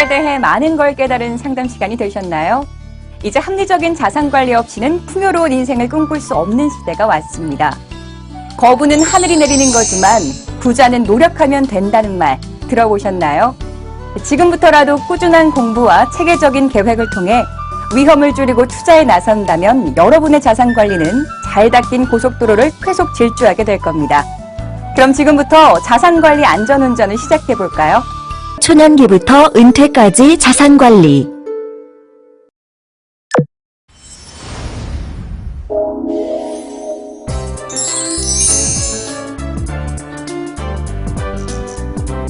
방법에 대해 많은 걸 깨달은 상담 시간이 되셨나요? 이제 합리적인 자산관리 없이는 풍요로운 인생을 꿈꿀 수 없는 시대가 왔습니다. 거부는 하늘이 내리는 거지만 부자는 노력하면 된다는 말 들어보셨나요? 지금부터라도 꾸준한 공부와 체계적인 계획을 통해 위험을 줄이고 투자에 나선다면 여러분의 자산관리는 잘 닦인 고속도로를 쾌속 질주하게 될 겁니다. 그럼 지금부터 자산관리 안전운전을 시작해볼까요? 초년기부터 은퇴까지 자산관리.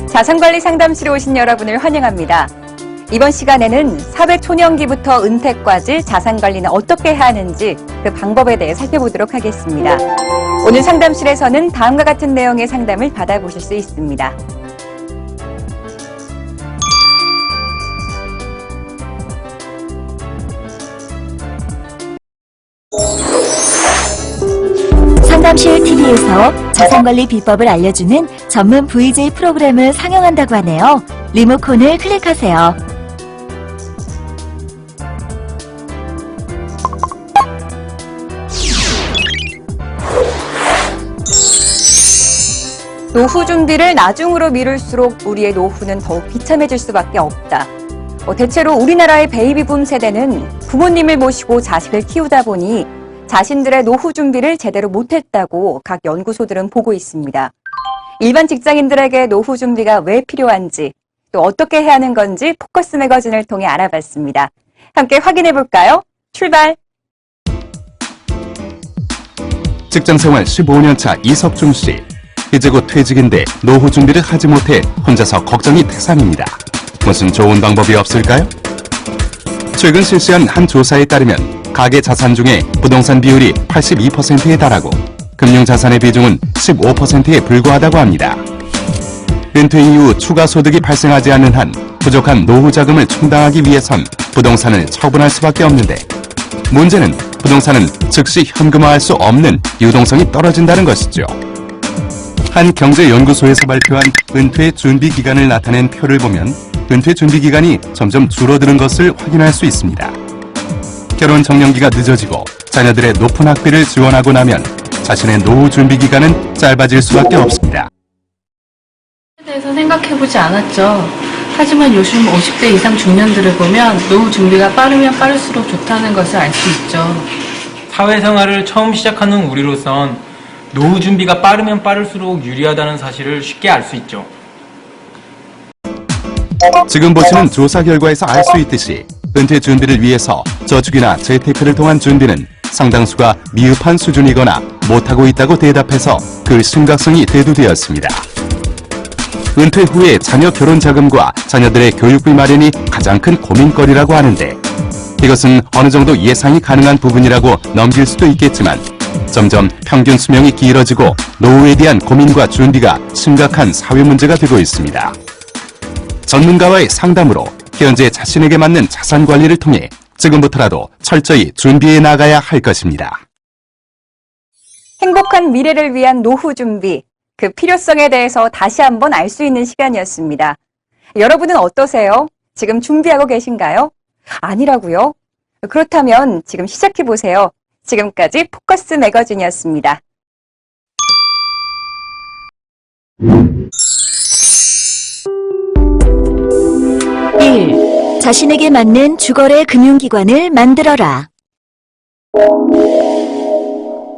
자산관리 상담실에 오신 여러분을 환영합니다. 이번 시간에는 사회초년기부터 은퇴까지 자산관리는 어떻게 해야 하는지 그 방법에 대해 살펴보도록 하겠습니다. 오늘 상담실에서는 다음과 같은 내용의 상담을 받아보실 수 있습니다. 상담실 TV에서 자산관리 비법을 알려주는 전문 VJ 프로그램을 상영한다고 하네요. 리모컨을 클릭하세요. 노후 준비를 나중으로 미룰수록 우리의 노후는 더욱 비참해질 수밖에 없다. 대체로 우리나라의 베이비붐 세대는 부모님을 모시고 자식을 키우다 보니 자신들의 노후 준비를 제대로 못했다고 각 연구소들은 보고 있습니다. 일반 직장인들에게 노후 준비가 왜 필요한지, 또 어떻게 해야 하는 건지 포커스 매거진을 통해 알아봤습니다. 함께 확인해 볼까요? 출발! 직장생활 15년차 이석중 씨. 이제 곧 퇴직인데 노후 준비를 하지 못해 혼자서 걱정이 태산입니다. 무슨 좋은 방법이 없을까요? 최근 실시한 한 조사에 따르면 가계 자산 중에 부동산 비율이 82%에 달하고 금융자산의 비중은 15%에 불과하다고 합니다. 은퇴 이후 추가 소득이 발생하지 않는 한 부족한 노후 자금을 충당하기 위해선 부동산을 처분할 수밖에 없는데, 문제는 부동산은 즉시 현금화할 수 없는 유동성이 떨어진다는 것이죠. 한 경제연구소에서 발표한 은퇴 준비 기간을 나타낸 표를 보면 은퇴 준비 기간이 점점 줄어드는 것을 확인할 수 있습니다. 결혼 정년기가 늦어지고 자녀들의 높은 학비를 지원하고 나면 자신의 노후 준비 기간은 짧아질 수밖에 없습니다. 대해서 생각해보지 않았죠. 하지만 요즘 50대 이상 중년들을 보면 노후 준비가 빠르면 빠를수록 좋다는 것을 알 수 있죠. 사회생활을 처음 시작하는 우리로선 노후 준비가 빠르면 빠를수록 유리하다는 사실을 쉽게 알 수 있죠. 지금 보시는 조사 결과에서 알 수 있듯이 은퇴 준비를 위해서 저축이나 재테크를 통한 준비는 상당수가 미흡한 수준이거나 못하고 있다고 대답해서 그 심각성이 대두되었습니다. 은퇴 후에 자녀 결혼 자금과 자녀들의 교육비 마련이 가장 큰 고민거리라고 하는데, 이것은 어느 정도 예상이 가능한 부분이라고 넘길 수도 있겠지만 점점 평균 수명이 길어지고 노후에 대한 고민과 준비가 심각한 사회 문제가 되고 있습니다. 전문가와의 상담으로 현재 자신에게 맞는 자산 관리를 통해 지금부터라도 철저히 준비해 나가야 할 것입니다. 행복한 미래를 위한 노후 준비, 그 필요성에 대해서 다시 한번 알 수 있는 시간이었습니다. 여러분은 어떠세요? 지금 준비하고 계신가요? 아니라고요? 그렇다면 지금 시작해보세요. 지금까지 포커스 매거진이었습니다. 1. 자신에게 맞는 주거래 금융기관을 만들어라.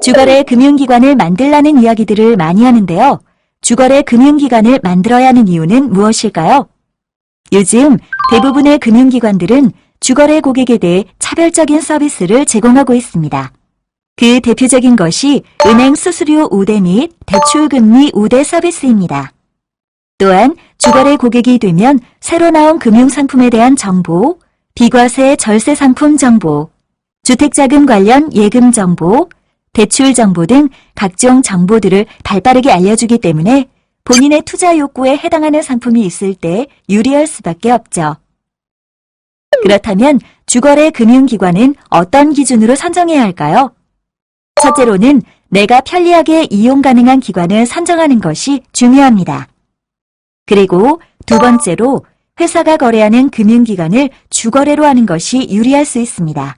주거래 금융기관을 만들라는 이야기들을 많이 하는데요. 주거래 금융기관을 만들어야 하는 이유는 무엇일까요? 요즘 대부분의 금융기관들은 주거래 고객에 대해 차별적인 서비스를 제공하고 있습니다. 그 대표적인 것이 은행 수수료 우대 및 대출금리 우대 서비스입니다. 또한 주거래 고객이 되면 새로 나온 금융상품에 대한 정보, 비과세 절세 상품 정보, 주택자금 관련 예금 정보, 대출 정보 등 각종 정보들을 발빠르게 알려주기 때문에 본인의 투자 욕구에 해당하는 상품이 있을 때 유리할 수밖에 없죠. 그렇다면 주거래 금융기관은 어떤 기준으로 선정해야 할까요? 첫째로는 내가 편리하게 이용 가능한 기관을 선정하는 것이 중요합니다. 그리고 두 번째로 회사가 거래하는 금융기관을 주거래로 하는 것이 유리할 수 있습니다.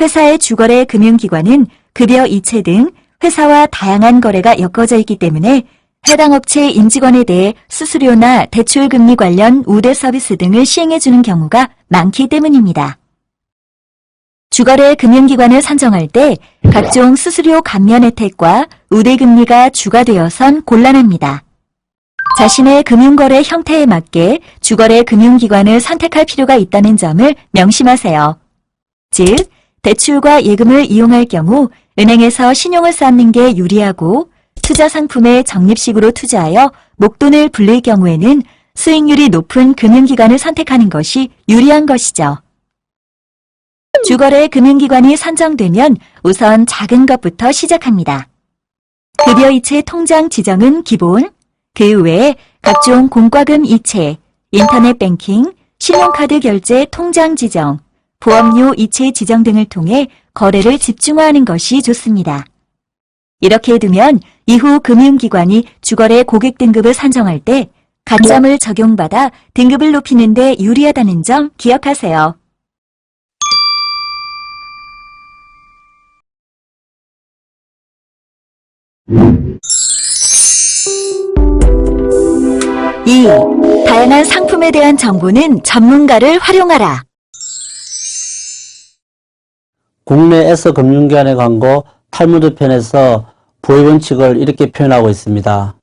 회사의 주거래 금융기관은 급여 이체 등 회사와 다양한 거래가 엮어져 있기 때문에 해당 업체 임직원에 대해 수수료나 대출금리 관련 우대 서비스 등을 시행해주는 경우가 많기 때문입니다. 주거래 금융기관을 선정할 때 각종 수수료 감면 혜택과 우대금리가 추가되어선 곤란합니다. 자신의 금융거래 형태에 맞게 주거래 금융기관을 선택할 필요가 있다는 점을 명심하세요. 즉, 대출과 예금을 이용할 경우 은행에서 신용을 쌓는 게 유리하고 투자 상품에 적립식으로 투자하여 목돈을 불릴 경우에는 수익률이 높은 금융기관을 선택하는 것이 유리한 것이죠. 주거래 금융기관이 선정되면 우선 작은 것부터 시작합니다. 급여 이체 통장 지정은 기본, 그 외에 각종 공과금 이체, 인터넷 뱅킹, 신용카드 결제 통장 지정, 보험료 이체 지정 등을 통해 거래를 집중화하는 것이 좋습니다. 이렇게 해두면 이후 금융기관이 주거래 고객 등급을 선정할 때 가점을 적용받아 등급을 높이는 데 유리하다는 점 기억하세요. 이, 다양한 상품에 대한 정보는 전문가를 활용하라. 국내에서 금융기관의 광고 탈무드 편에서 부의 원칙을 이렇게 표현하고 있습니다.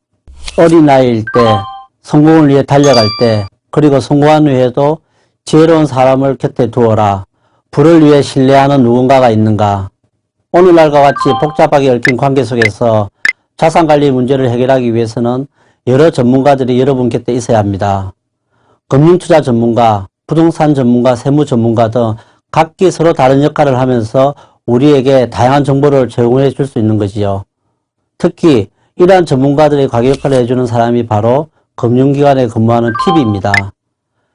어린아이일 때, 성공을 위해 달려갈 때, 그리고 성공한 후에도 지혜로운 사람을 곁에 두어라. 부를 위해 신뢰하는 누군가가 있는가. 오늘날과 같이 복잡하게 얽힌 관계 속에서 자산관리 문제를 해결하기 위해서는 여러 전문가들이 여러분 곁에 있어야 합니다. 금융투자 전문가, 부동산 전문가, 세무 전문가 등 각기 서로 다른 역할을 하면서 우리에게 다양한 정보를 제공해 줄 수 있는 거지요. 특히 이러한 전문가들의 관계 역할을 해주는 사람이 바로 금융기관에 근무하는 PB입니다.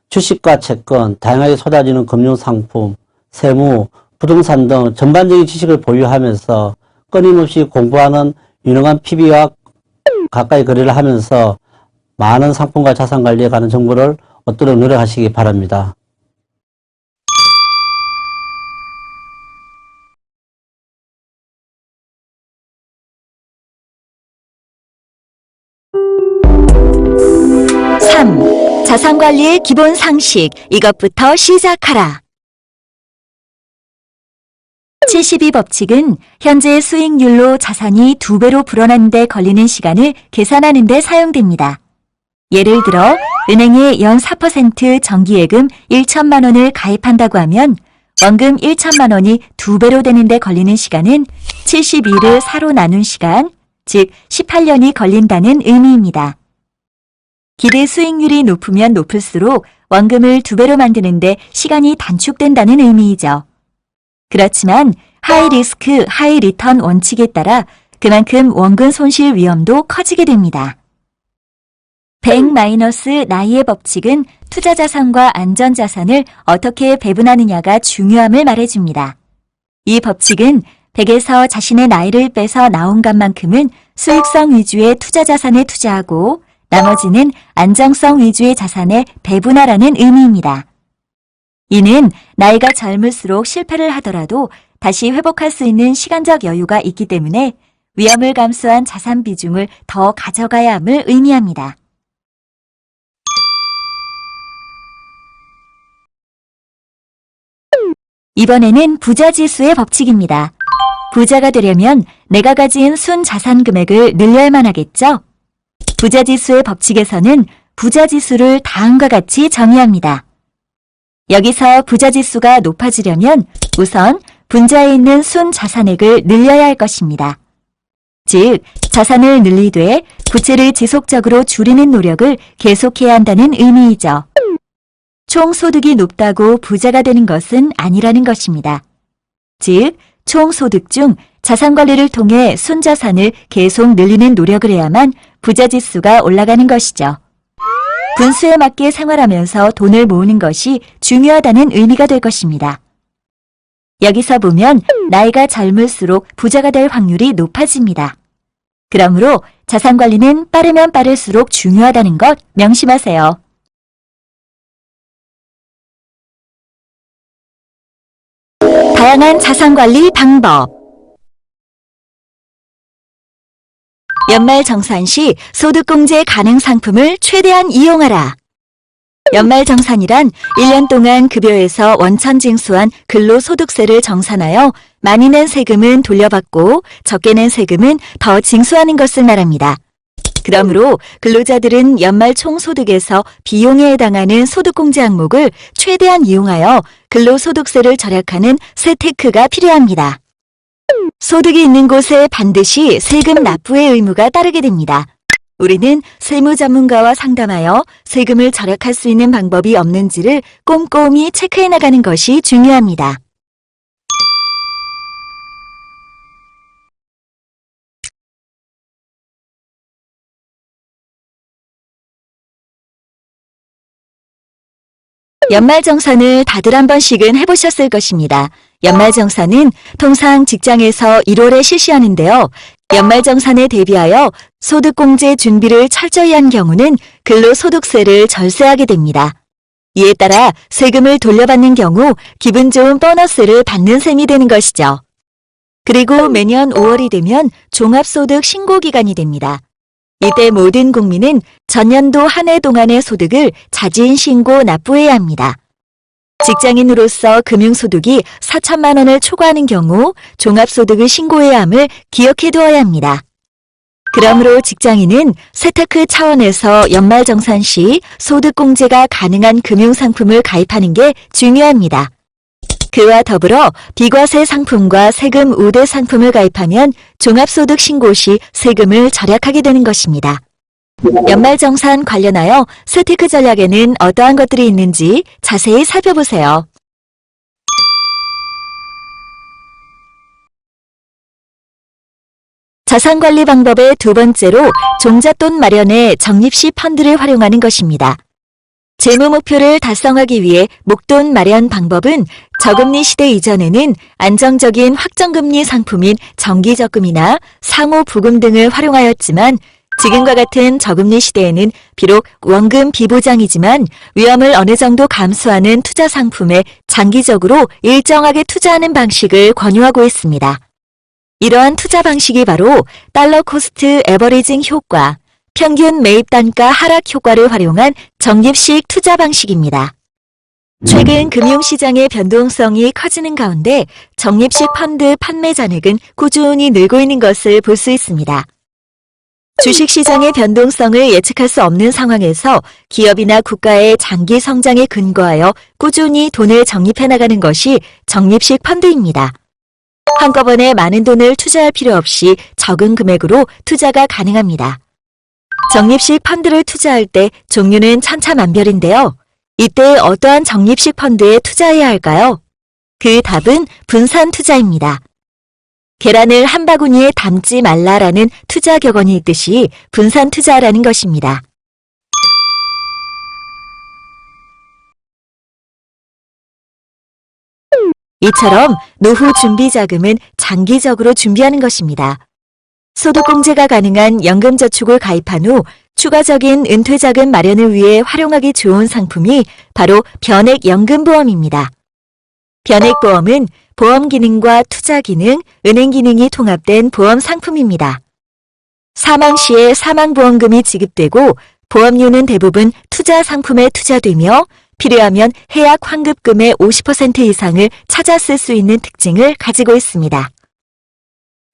주식과 채권, 다양하게 쏟아지는 금융상품, 세무, 부동산 등 전반적인 지식을 보유하면서 끊임없이 공부하는 유능한 PB와 가까이 거래를 하면서 많은 상품과 자산 관리에 관한 정보를 얻도록 노력하시기 바랍니다. 자산관리의 기본 상식, 이것부터 시작하라. 72법칙은 현재 수익률로 자산이 2배로 불어나는 데 걸리는 시간을 계산하는 데 사용됩니다. 예를 들어 은행에 연 4% 정기예금 1천만 원을 가입한다고 하면 원금 1천만 원이 2배로 되는 데 걸리는 시간은 72를 4로 나눈 시간, 즉 18년이 걸린다는 의미입니다. 기대 수익률이 높으면 높을수록 원금을 2배로 만드는데 시간이 단축된다는 의미이죠. 그렇지만 하이 리스크, 하이 리턴 원칙에 따라 그만큼 원금 손실 위험도 커지게 됩니다. 100-나이의 법칙은 투자자산과 안전자산을 어떻게 배분하느냐가 중요함을 말해줍니다. 이 법칙은 100에서 자신의 나이를 빼서 나온 값만큼은 수익성 위주의 투자자산에 투자하고 나머지는 안정성 위주의 자산에 배분하라는 의미입니다. 이는 나이가 젊을수록 실패를 하더라도 다시 회복할 수 있는 시간적 여유가 있기 때문에 위험을 감수한 자산 비중을 더 가져가야 함을 의미합니다. 이번에는 부자지수의 법칙입니다. 부자가 되려면 내가 가진 순 자산 금액을 늘려야만 하겠죠? 부자지수의 법칙에서는 부자지수를 다음과 같이 정의합니다. 여기서 부자지수가 높아지려면 우선 분자에 있는 순 자산액을 늘려야 할 것입니다. 즉, 자산을 늘리되 부채를 지속적으로 줄이는 노력을 계속해야 한다는 의미이죠. 총 소득이 높다고 부자가 되는 것은 아니라는 것입니다. 즉, 총 소득 중 자산 관리를 통해 순자산을 계속 늘리는 노력을 해야만 부자지수가 올라가는 것이죠. 분수에 맞게 생활하면서 돈을 모으는 것이 중요하다는 의미가 될 것입니다. 여기서 보면 나이가 젊을수록 부자가 될 확률이 높아집니다. 그러므로 자산 관리는 빠르면 빠를수록 중요하다는 것 명심하세요. 다양한 자산관리 방법. 연말정산 시 소득공제 가능 상품을 최대한 이용하라. 연말정산이란 1년 동안 급여에서 원천 징수한 근로소득세를 정산하여 많이 낸 세금은 돌려받고 적게 낸 세금은 더 징수하는 것을 말합니다. 그러므로 근로자들은 연말 총소득에서 비용에 해당하는 소득공제 항목을 최대한 이용하여 근로소득세를 절약하는 세테크가 필요합니다. 소득이 있는 곳에 반드시 세금 납부의 의무가 따르게 됩니다. 우리는 세무 전문가와 상담하여 세금을 절약할 수 있는 방법이 없는지를 꼼꼼히 체크해 나가는 것이 중요합니다. 연말정산을 다들 한 번씩은 해보셨을 것입니다. 연말정산은 통상 직장에서 1월에 실시하는데요. 연말정산에 대비하여 소득공제 준비를 철저히 한 경우는 근로소득세를 절세하게 됩니다. 이에 따라 세금을 돌려받는 경우 기분 좋은 보너스를 받는 셈이 되는 것이죠. 그리고 매년 5월이 되면 종합소득 신고기간이 됩니다. 이때 모든 국민은 전년도 한 해 동안의 소득을 자진 신고 납부해야 합니다. 직장인으로서 금융소득이 4천만 원을 초과하는 경우 종합소득을 신고해야 함을 기억해 두어야 합니다. 그러므로 직장인은 세테크 차원에서 연말정산 시 소득공제가 가능한 금융상품을 가입하는 게 중요합니다. 그와 더불어 비과세 상품과 세금 우대 상품을 가입하면 종합소득 신고 시 세금을 절약하게 되는 것입니다. 연말정산 관련하여 세테크 전략에는 어떠한 것들이 있는지 자세히 살펴보세요. 자산관리 방법의 두 번째로 종잣돈 마련에 적립식 펀드를 활용하는 것입니다. 재무 목표를 달성하기 위해 목돈 마련 방법은 저금리 시대 이전에는 안정적인 확정금리 상품인 정기적금이나 상호부금 등을 활용하였지만 지금과 같은 저금리 시대에는 비록 원금 비보장이지만 위험을 어느 정도 감수하는 투자 상품에 장기적으로 일정하게 투자하는 방식을 권유하고 있습니다. 이러한 투자 방식이 바로 달러 코스트 에버리징 효과, 평균 매입 단가 하락 효과를 활용한 적립식 투자 방식입니다. 최근 금융시장의 변동성이 커지는 가운데 적립식 펀드 판매 잔액은 꾸준히 늘고 있는 것을 볼 수 있습니다. 주식시장의 변동성을 예측할 수 없는 상황에서 기업이나 국가의 장기 성장에 근거하여 꾸준히 돈을 적립해 나가는 것이 적립식 펀드입니다. 한꺼번에 많은 돈을 투자할 필요 없이 적은 금액으로 투자가 가능합니다. 적립식 펀드를 투자할 때 종류는 천차만별인데요. 이때 어떠한 적립식 펀드에 투자해야 할까요? 그 답은 분산 투자입니다. 계란을 한 바구니에 담지 말라라는 투자 격언이 있듯이 분산 투자라는 것입니다. 이처럼 노후 준비 자금은 장기적으로 준비하는 것입니다. 소득공제가 가능한 연금저축을 가입한 후 추가적인 은퇴자금 마련을 위해 활용하기 좋은 상품이 바로 변액연금보험입니다. 변액보험은 보험 기능과 투자 기능, 은행 기능이 통합된 보험 상품입니다. 사망 시에 사망보험금이 지급되고 보험료는 대부분 투자 상품에 투자되며 필요하면 해약 환급금의 50% 이상을 찾아 쓸 수 있는 특징을 가지고 있습니다.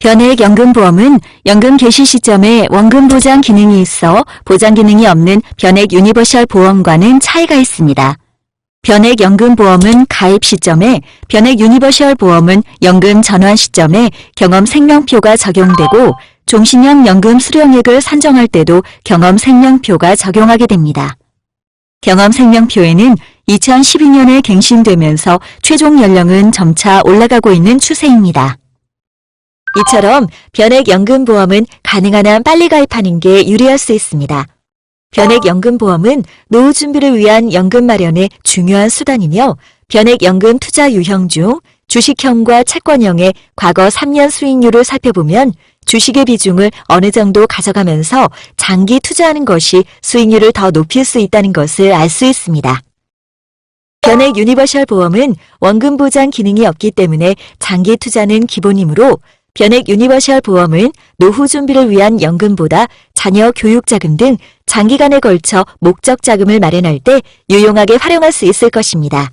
변액연금보험은 연금 개시 시점에 원금 보장 기능이 있어 보장 기능이 없는 변액 유니버셜 보험과는 차이가 있습니다. 변액연금보험은 가입 시점에, 변액 유니버셜 보험은 연금 전환 시점에 경험 생명표가 적용되고 종신형 연금 수령액을 산정할 때도 경험 생명표가 적용하게 됩니다. 경험 생명표에는 2012년에 갱신되면서 최종 연령은 점차 올라가고 있는 추세입니다. 이처럼 변액연금보험은 가능한 한 빨리 가입하는 게 유리할 수 있습니다. 변액연금보험은 노후 준비를 위한 연금 마련의 중요한 수단이며 변액연금 투자 유형 중 주식형과 채권형의 과거 3년 수익률을 살펴보면 주식의 비중을 어느 정도 가져가면서 장기 투자하는 것이 수익률을 더 높일 수 있다는 것을 알 수 있습니다. 변액 유니버셜 보험은 원금 보장 기능이 없기 때문에 장기 투자는 기본이므로 변액 유니버셜 보험은 노후 준비를 위한 연금보다 자녀 교육 자금 등 장기간에 걸쳐 목적 자금을 마련할 때 유용하게 활용할 수 있을 것입니다.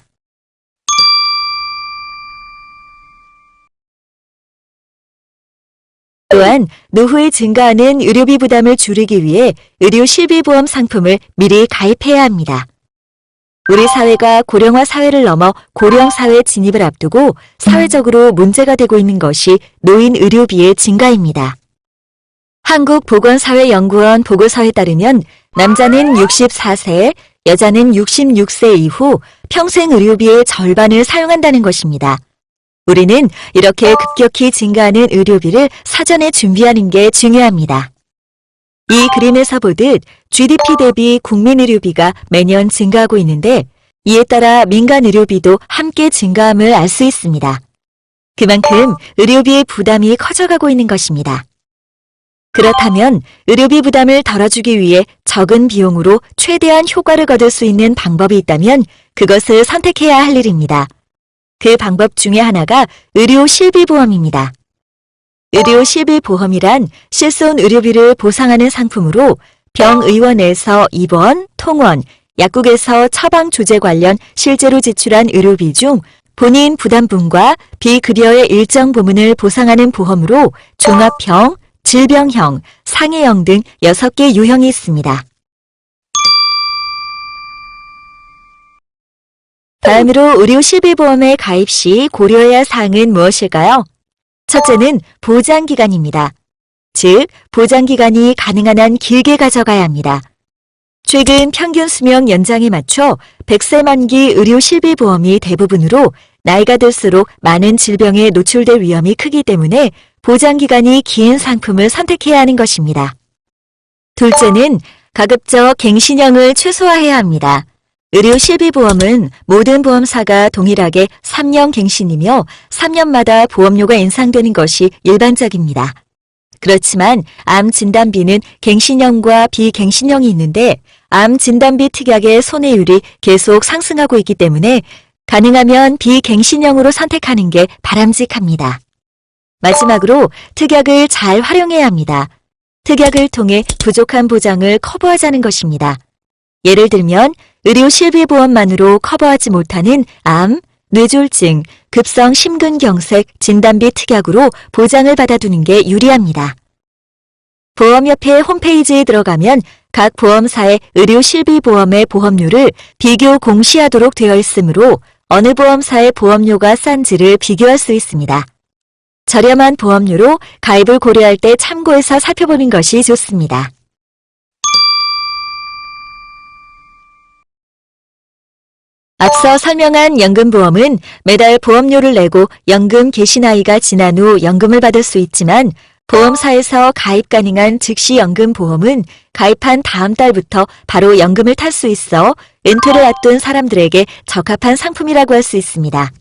또한 노후에 증가하는 의료비 부담을 줄이기 위해 의료 실비보험 상품을 미리 가입해야 합니다. 우리 사회가 고령화 사회를 넘어 고령사회 진입을 앞두고 사회적으로 문제가 되고 있는 것이 노인 의료비의 증가입니다. 한국보건사회연구원 보고서에 따르면 남자는 64세, 여자는 66세 이후 평생 의료비의 절반을 사용한다는 것입니다. 우리는 이렇게 급격히 증가하는 의료비를 사전에 준비하는 게 중요합니다. 이 그림에서 보듯 GDP 대비 국민 의료비가 매년 증가하고 있는데 이에 따라 민간 의료비도 함께 증가함을 알 수 있습니다. 그만큼 의료비의 부담이 커져가고 있는 것입니다. 그렇다면 의료비 부담을 덜어주기 위해 적은 비용으로 최대한 효과를 거둘 수 있는 방법이 있다면 그것을 선택해야 할 일입니다. 그 방법 중에 하나가 의료 실비보험입니다. 의료 실비보험이란 실손 의료비를 보상하는 상품으로 병의원에서 입원, 통원, 약국에서 처방 조제 관련 실제로 지출한 의료비 중 본인 부담분과 비급여의 일정 부분을 보상하는 보험으로 종합형, 질병형, 상해형 등 6개 유형이 있습니다. 다음으로 의료 실비보험에 가입 시 고려해야 할 사항은 무엇일까요? 첫째는 보장기간입니다. 즉, 보장기간이 가능한 한 길게 가져가야 합니다. 최근 평균 수명 연장에 맞춰 100세 만기 의료 실비보험이 대부분으로 나이가 들수록 많은 질병에 노출될 위험이 크기 때문에 보장기간이 긴 상품을 선택해야 하는 것입니다. 둘째는 가급적 갱신형을 최소화해야 합니다. 의료 실비보험은 모든 보험사가 동일하게 3년 갱신이며 3년마다 보험료가 인상되는 것이 일반적입니다. 그렇지만 암 진단비는 갱신형과 비갱신형이 있는데 암 진단비 특약의 손해율이 계속 상승하고 있기 때문에 가능하면 비갱신형으로 선택하는 게 바람직합니다. 마지막으로 특약을 잘 활용해야 합니다. 특약을 통해 부족한 보장을 커버하자는 것입니다. 예를 들면 의료 실비보험만으로 커버하지 못하는 암, 뇌졸중, 급성 심근경색 진단비 특약으로 보장을 받아두는 게 유리합니다. 보험협회 홈페이지에 들어가면 각 보험사의 의료 실비보험의 보험료를 비교 공시하도록 되어 있으므로 어느 보험사의 보험료가 싼지를 비교할 수 있습니다. 저렴한 보험료로 가입을 고려할 때 참고해서 살펴보는 것이 좋습니다. 앞서 설명한 연금보험은 매달 보험료를 내고 연금 개시 나이가 지난 후 연금을 받을 수 있지만 보험사에서 가입 가능한 즉시 연금보험은 가입한 다음 달부터 바로 연금을 탈 수 있어 은퇴를 앞둔 사람들에게 적합한 상품이라고 할 수 있습니다.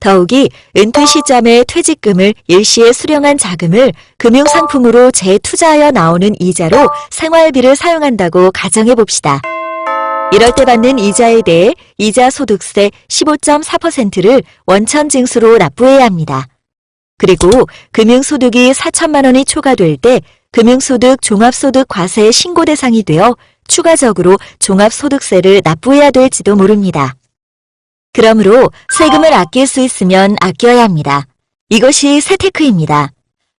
더욱이 은퇴 시점에 퇴직금을 일시에 수령한 자금을 금융상품으로 재투자하여 나오는 이자로 생활비를 사용한다고 가정해 봅시다. 이럴 때 받는 이자에 대해 이자 소득세 15.4%를 원천 징수로 납부해야 합니다. 그리고 금융소득이 4천만 원이 초과될 때 금융소득 종합소득 과세 신고 대상이 되어 추가적으로 종합소득세를 납부해야 될지도 모릅니다. 그러므로 세금을 아낄 수 있으면 아껴야 합니다. 이것이 세테크입니다.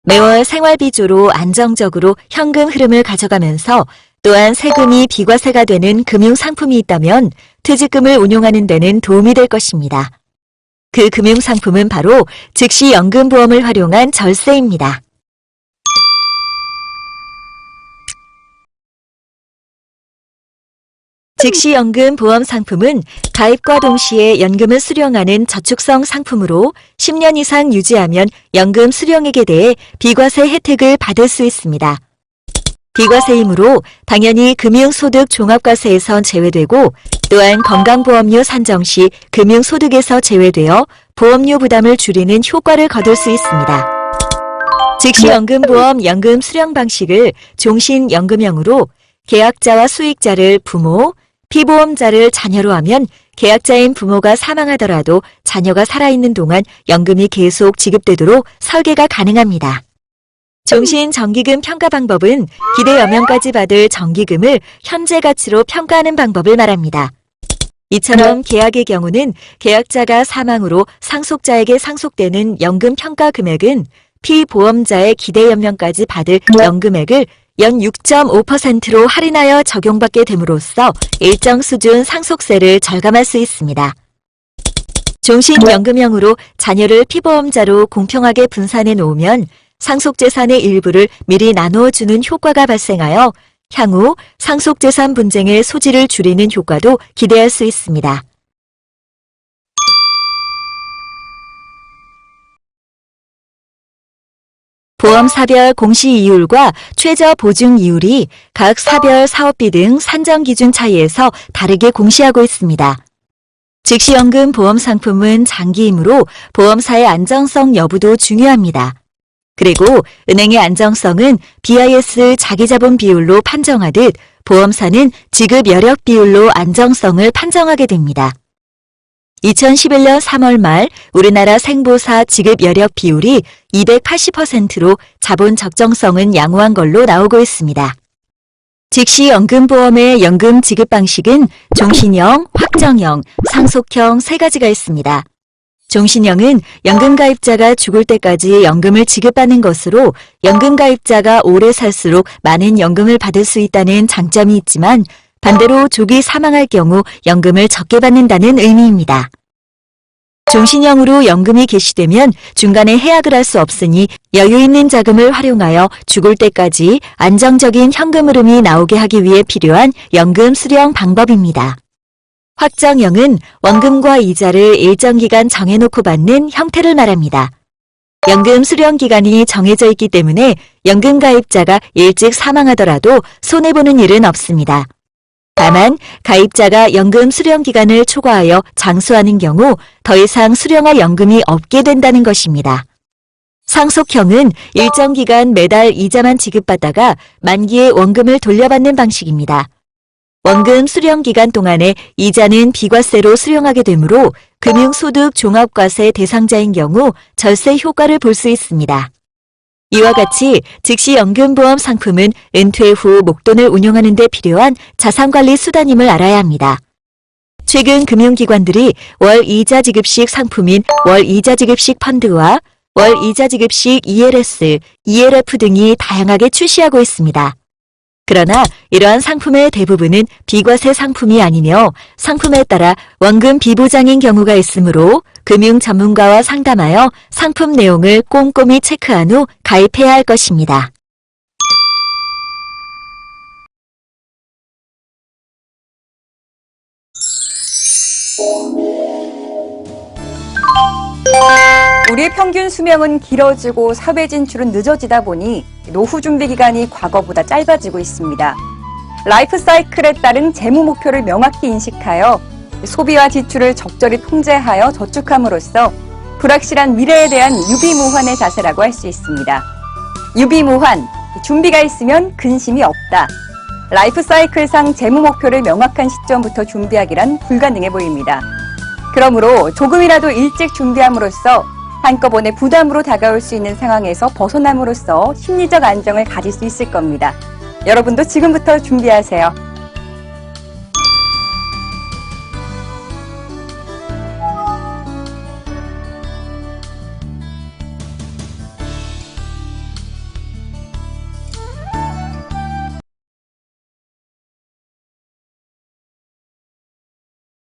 매월 생활비조로 안정적으로 현금 흐름을 가져가면서 또한 세금이 비과세가 되는 금융상품이 있다면 퇴직금을 운용하는 데는 도움이 될 것입니다. 그 금융상품은 바로 즉시 연금보험을 활용한 절세입니다. 즉시 연금 보험 상품은 가입과 동시에 연금을 수령하는 저축성 상품으로 10년 이상 유지하면 연금 수령액에 대해 비과세 혜택을 받을 수 있습니다. 비과세이므로 당연히 금융소득 종합과세에선 제외되고 또한 건강보험료 산정 시 금융소득에서 제외되어 보험료 부담을 줄이는 효과를 거둘 수 있습니다. 즉시연금보험 연금 수령 방식을 종신연금형으로 계약자와 수익자를 부모, 피보험자를 자녀로 하면 계약자인 부모가 사망하더라도 자녀가 살아있는 동안 연금이 계속 지급되도록 설계가 가능합니다. 종신정기금 평가 방법은 기대 연명까지 받을 정기금을 현재 가치로 평가하는 방법을 말합니다. 이처럼 계약의 경우는 계약자가 사망으로 상속자에게 상속되는 연금 평가 금액은 피보험자의 기대 연명까지 받을 연금액을 연 6.5%로 할인하여 적용받게 됨으로써 일정 수준 상속세를 절감할 수 있습니다. 종신연금형으로 자녀를 피보험자로 공평하게 분산해 놓으면 상속재산의 일부를 미리 나누어주는 효과가 발생하여 향후 상속재산 분쟁의 소지를 줄이는 효과도 기대할 수 있습니다. 보험사별 공시이율과 최저 보증 이율이 각 사별 사업비 등 산정 기준 차이에서 다르게 공시하고 있습니다. 즉시연금 보험 상품은 장기이므로 보험사의 안정성 여부도 중요합니다. 그리고 은행의 안정성은 BIS 자기자본 비율로 판정하듯 보험사는 지급 여력 비율로 안정성을 판정하게 됩니다. 2011년 3월 말 우리나라 생보사 지급 여력 비율이 280%로 자본 적정성은 양호한 걸로 나오고 있습니다. 즉시 연금보험의 연금 지급 방식은 종신형, 확정형, 상속형 세 가지가 있습니다. 종신형은 연금가입자가 죽을 때까지 연금을 지급받는 것으로 연금가입자가 오래 살수록 많은 연금을 받을 수 있다는 장점이 있지만 반대로 조기 사망할 경우 연금을 적게 받는다는 의미입니다. 종신형으로 연금이 개시되면 중간에 해약을 할 수 없으니 여유 있는 자금을 활용하여 죽을 때까지 안정적인 현금 흐름이 나오게 하기 위해 필요한 연금 수령 방법입니다. 확정형은 원금과 이자를 일정 기간 정해놓고 받는 형태를 말합니다. 연금 수령 기간이 정해져 있기 때문에 연금 가입자가 일찍 사망하더라도 손해보는 일은 없습니다. 다만 가입자가 연금 수령 기간을 초과하여 장수하는 경우 더 이상 수령할 연금이 없게 된다는 것입니다. 상속형은 일정 기간 매달 이자만 지급받다가 만기에 원금을 돌려받는 방식입니다. 원금 수령 기간 동안에 이자는 비과세로 수령하게 되므로 금융소득 종합과세 대상자인 경우 절세 효과를 볼 수 있습니다. 이와 같이 즉시 연금보험 상품은 은퇴 후 목돈을 운용하는 데 필요한 자산관리 수단임을 알아야 합니다. 최근 금융기관들이 월 이자 지급식 상품인 월 이자 지급식 펀드와 월 이자 지급식 ELS, ELF 등이 다양하게 출시하고 있습니다. 그러나 이러한 상품의 대부분은 비과세 상품이 아니며 상품에 따라 원금 비보장인 경우가 있으므로 금융 전문가와 상담하여 상품 내용을 꼼꼼히 체크한 후 가입해야 할 것입니다. 우리의 평균 수명은 길어지고 사회 진출은 늦어지다 보니 노후 준비 기간이 과거보다 짧아지고 있습니다. 라이프 사이클에 따른 재무 목표를 명확히 인식하여 소비와 지출을 적절히 통제하여 저축함으로써 불확실한 미래에 대한 유비무환의 자세라고 할 수 있습니다. 유비무환, 준비가 있으면 근심이 없다. 라이프 사이클상 재무 목표를 명확한 시점부터 준비하기란 불가능해 보입니다. 그러므로 조금이라도 일찍 준비함으로써 한꺼번에 부담으로 다가올 수 있는 상황에서 벗어남으로써 심리적 안정을 가질 수 있을 겁니다. 여러분도 지금부터 준비하세요.